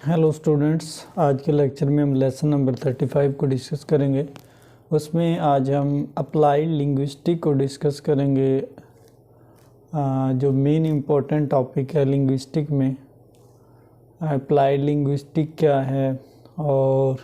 Hello students, आज के lecture में हम लेसन नंबर 35 को डिस्कस करेंगे। उसमें आज हम अप्लाइड लिंग्विस्टिक को डिस्कस करेंगे। जो मेन इम्पोर्टेंट टॉपिक है लिंग्विस्टिक में, अप्लाइड लिंग्विस्टिक क्या है और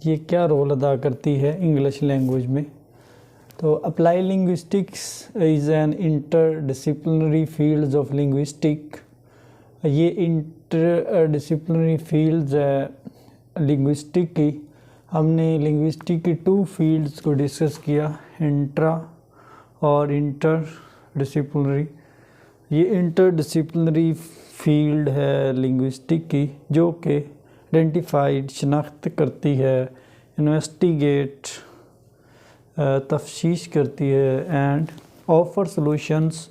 ये क्या रोल अदा करती है इंग्लिश लैंग्वेज में। तो applied linguistics is an interdisciplinary fields of linguistic. ये इंटरडिसिप्लिनरी फील्ड्स है लिंग्विस्टिक की। हमने लिंग्विस्टिक की 2 फील्ड्स को डिस्कस किया, इंट्रा और इंटरडिसिप्लिनरी। ये इंटरडिसिप्लिनरी फील्ड है लिंग्विस्टिक की, जो कि आइडेंटिफाइड शनाख्त करती है, इन्वेस्टिगेट तफ्तीश करती है and offer solutions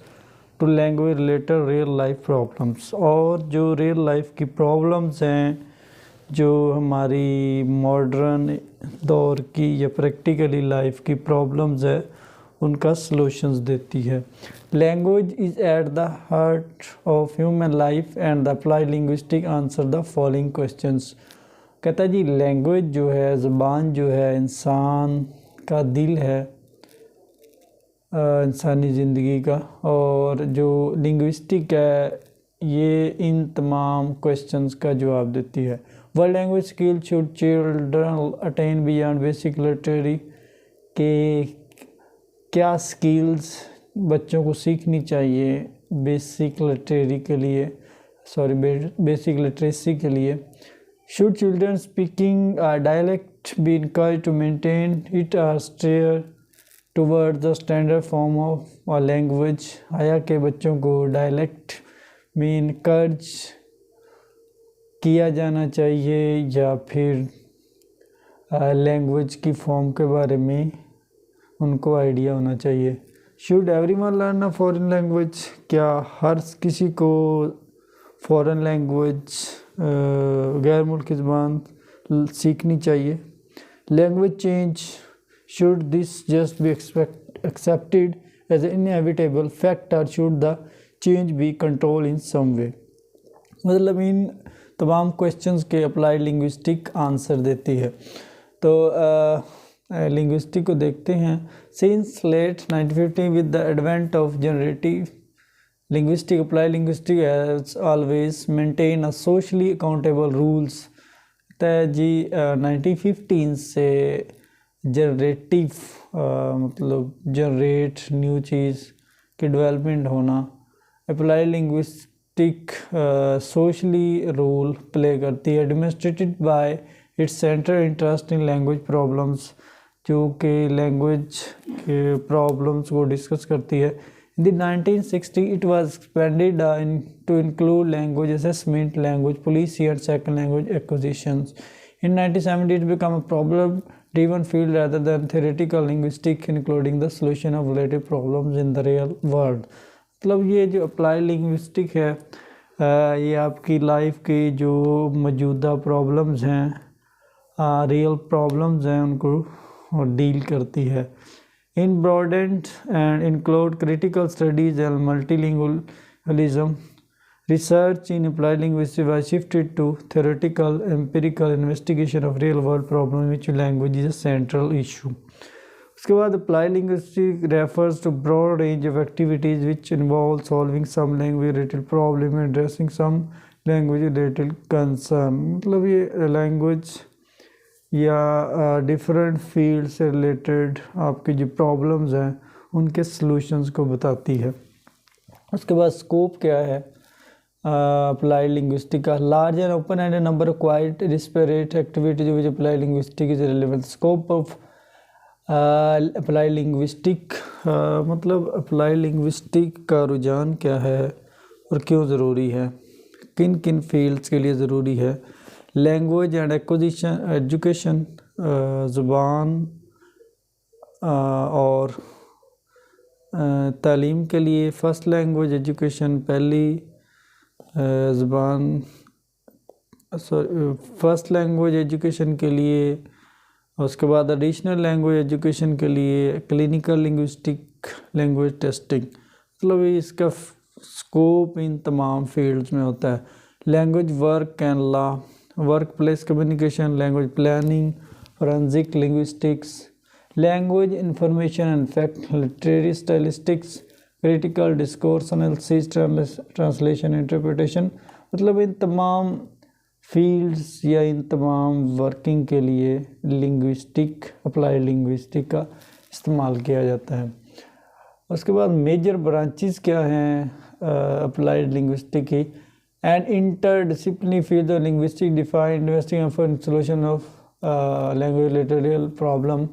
to language related real life problems. और जो रियल लाइफ की प्रॉब्लम्स हैं, जो हमारी मॉडर्न दौर की या प्रैक्टिकली लाइफ की प्रॉब्लम्स है, उनका सॉल्यूशंस देती है। Language is at the heart of human life and the applied linguistic answer the following questions. कहता है जी, लैंग्वेज जो है, ज़बान जो है, इंसान का दिल है इंसानी ज़िंदगी का। और जो लिंग्विस्टिक है, ये इन तमाम क्वेश्चंस का जवाब देती है। World language skill should children attain beyond basic literary के क्या स्किल्स बच्चों को सीखनी चाहिए बेसिक लिटरेरी के लिए, बेसिक लिटरेसी के लिए। Should children speaking dialect be encouraged to maintain it or steer towards the standard form of a language. आया के बच्चों को डायलेक्ट में इनकरेज किया जाना चाहिए या फिर लैंग्वेज की फॉर्म के बारे में उनको आइडिया होना चाहिए। Should everyone learn a foreign language, क्या हर किसी को फॉरेन लैंग्वेज गैर मुल्की ज़बान सीखनी चाहिए। Language change, should this just be accepted as an inevitable fact or should the change be controlled in some way। मतलब इन तमाम क्वेश्चंस के अप्लाइड लिंग्विस्टिक आंसर देती है। तो लिंग्विस्टिक को देखते हैं। Since late 1950 with the advent of generative linguistics, applied linguistics has always maintained a socially accountable rules। जी 1915 से जनरेटिव मतलब जनरेट न्यू चीज़ की डेवलपमेंट होना, applied linguistic socially role play करती है, demonstrated by its central interest in language problems, जो कि language के problems को डिस्कस करती है। In the 1960 it was expanded to include language assessment, language policy and second language acquisitions. In 1970 it became a problem-driven field rather than theoretical linguistics, including the solution of related problems in the real world। मतलब ये जो applied linguistic है, ये आपकी life की जो मौजूदा problems हैं, रियल प्रॉब्लम्स हैं, उनको डील करती है। In broadened and include critical studies and multilingualism. Research in applied linguistics was shifted to theoretical, empirical investigation of real-world problems in which language is a central issue। उसके बाद applied linguistics refers to broad range of activities which involve solving some language-related problem and addressing some language-related concern। मतलब ये language या different fields से related आपकी जो problems हैं, उनके solutions को बताती है। उसके बाद scope क्या है applied linguistics का? large and open-ended number of quite disparate activities which applied linguistics is relevant। scope of applied linguistics मतलब applied linguistics का रुझान क्या है और क्यों ज़रूरी है, किन किन फील्ड्स के लिए ज़रूरी है। लैंग्वेज एंड एक्विजिशन एजुकेशन, ज़ुबान और तालीम के लिए। फर्स्ट लैंग्वेज एजुकेशन, पहली ज़बान फर्स्ट लैंग्वेज एजुकेशन के लिए। उसके बाद एडिशनल लैंग्वेज एजुकेशन के लिए क्लिनिकल लिंग्विस्टिक लैंग्वेज टेस्टिंग। मतलब इसका स्कोप इन तमाम फील्ड्स में होता है। Language work and law, work place communication, language planning, forensic linguistics, language information and fact, literary stylistics, critical discourse analysis, translation interpretation. मतलब इन तमाम फील्ड्स या इन तमाम वर्किंग के लिए लिंग्विस्टिक, अप्लाइड लिंग्विस्टिक का इस्तेमाल किया जाता है। उसके बाद मेजर ब्रांचेस क्या हैं अप्लाइड लिंग्विस्टिक की? And interdisciplinary field of linguistic define investing for solution of language literary problem.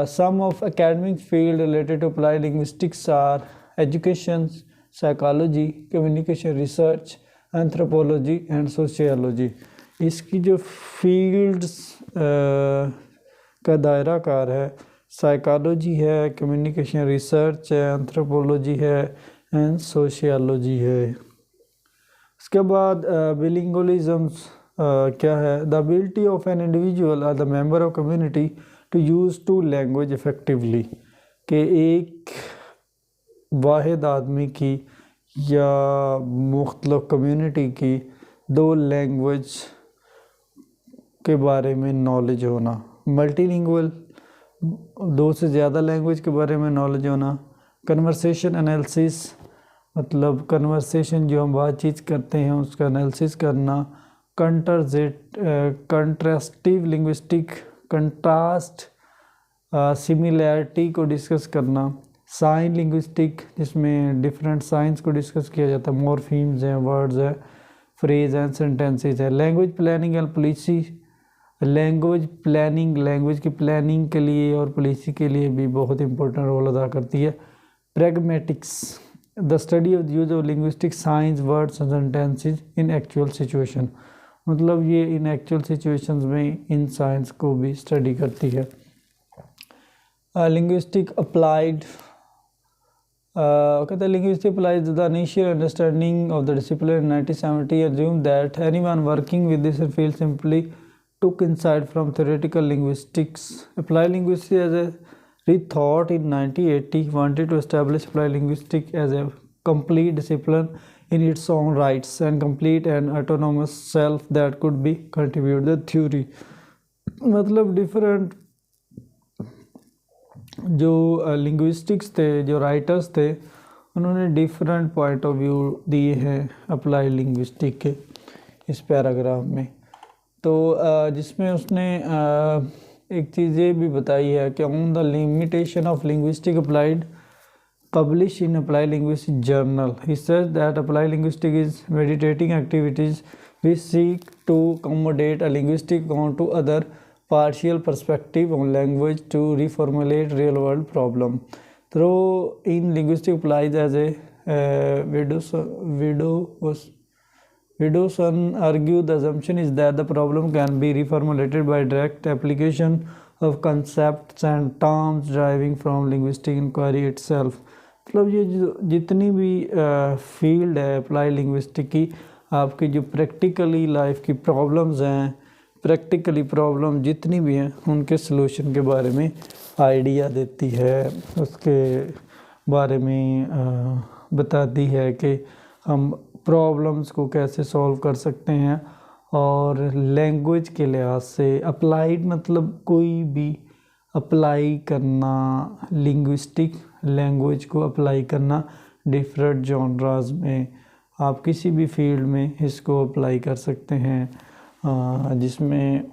Some of academic field related to applied linguistics are education, psychology, communication research, anthropology and sociology। इसकी जो fields का दायरा car है, psychology है, communication research है, anthropology है and sociology है। उसके बाद बिलिंगुअलिज्म्स क्या है? The ability of an individual और the member of community to use two language effectively, कि एक वाहिद आदमी की या मुख्तलिफ कम्युनिटी की दो लैंग्वेज के बारे में नॉलेज होना, मल्टीलिंगुअल दो से ज़्यादा लैंग्वेज के बारे में नॉलेज होना, कन्वर्सेशन एनालिसिस मतलब कन्वर्सेशन जो हम बातचीत करते हैं उसका एनालिसिस करना, कंट्रास्टिव लिंग्विस्टिक कंट्रास्ट सिमिलैरिटी को डिस्कस करना, साइन लिंग्विस्टिक जिसमें डिफरेंट साइंस को डिस्कस किया जाता है, मॉर्फीम्स हैं, वर्ड्स हैं, फ्रेज एंड सेंटेंसेस है। Language planning and policy, language planning language की प्लानिंग के लिए और पॉलिसी के लिए भी बहुत इंपॉर्टेंट रोल अदा करती है। Pragmatics, the study of use of linguistic science words and sentences in actual situation, मतलब ये इन एक्चुअल सिचुएशंस में इन साइंस को भी स्टडी करती है। लिंग्विस्टिक अप्लाइड कहते हैं linguistic applied the initial understanding of the discipline in 1970 assumed that anyone working with this field simply took insight from theoretical linguistics. Applied linguistics as a rethought in 1980 wanted to establish applied linguistics as a complete discipline in its own rights and complete and autonomous self that could be contribute the theory। मतलब different जो linguistics थे, जो writers थे, उन्होंने different point of view दिए हैं applied linguistic के इस पैराग्राफ में। तो जिसमें उसने एक चीज़ ये भी बताई है कि on the limitation of linguistic applied published in Applied Linguistics Journal. He says that applied linguistics is meditating activities which seek to accommodate a linguistic account to other partial perspective on language to reformulate real world problem. Though in linguistics applies as a Widdowson argued the assumption is that the problem can be reformulated by direct application of concepts and terms deriving from linguistic inquiry itself। मतलब ये जो जितनी भी field है apply linguistic की, आपकी जो practically life की प्रॉब्लम्स हैं, प्रैक्टिकली प्रॉब्लम जितनी भी हैं उनके सलूशन के बारे में आइडिया देती है, उसके बारे में बताती है कि हम प्रॉब्लम्स को कैसे सॉल्व कर सकते हैं। और लैंग्वेज के लिहाज से अप्लाइड मतलब कोई भी अप्लाई करना, लिंग्विस्टिक लैंग्वेज को अप्लाई करना डिफरेंट जॉनराज में, आप किसी भी फील्ड में इसको अप्लाई कर सकते हैं, जिसमें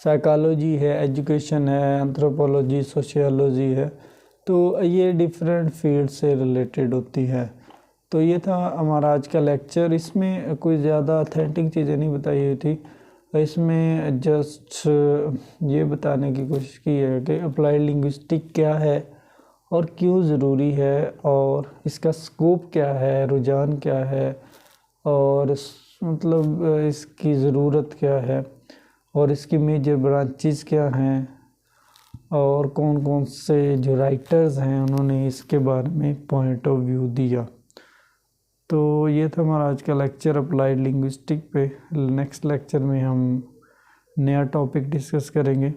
साइकोलॉजी है, एजुकेशन है, एंथ्रोपोलॉजी, सोशियोलॉजी है, तो ये डिफरेंट फील्ड से रिलेटेड होती है। तो ये था हमारा आज का लेक्चर। इसमें कोई ज़्यादा ऑथेंटिक चीज़ें नहीं बताई हुई थी, इसमें जस्ट ये बताने की कोशिश की है कि अप्लाइड लिंग्विस्टिक क्या है और क्यों ज़रूरी है, और इसका स्कोप क्या है, रुझान क्या है, और मतलब इसकी ज़रूरत क्या है, और इसकी मेजर ब्रांचेस क्या हैं, और कौन कौन से जो राइटर्स हैं उन्होंने इसके बारे में पॉइंट ऑफ व्यू दिया। तो ये था हमारा आज का लेक्चर अप्लाइड लिंग्विस्टिक पे। नेक्स्ट लेक्चर में हम नया टॉपिक डिस्कस करेंगे।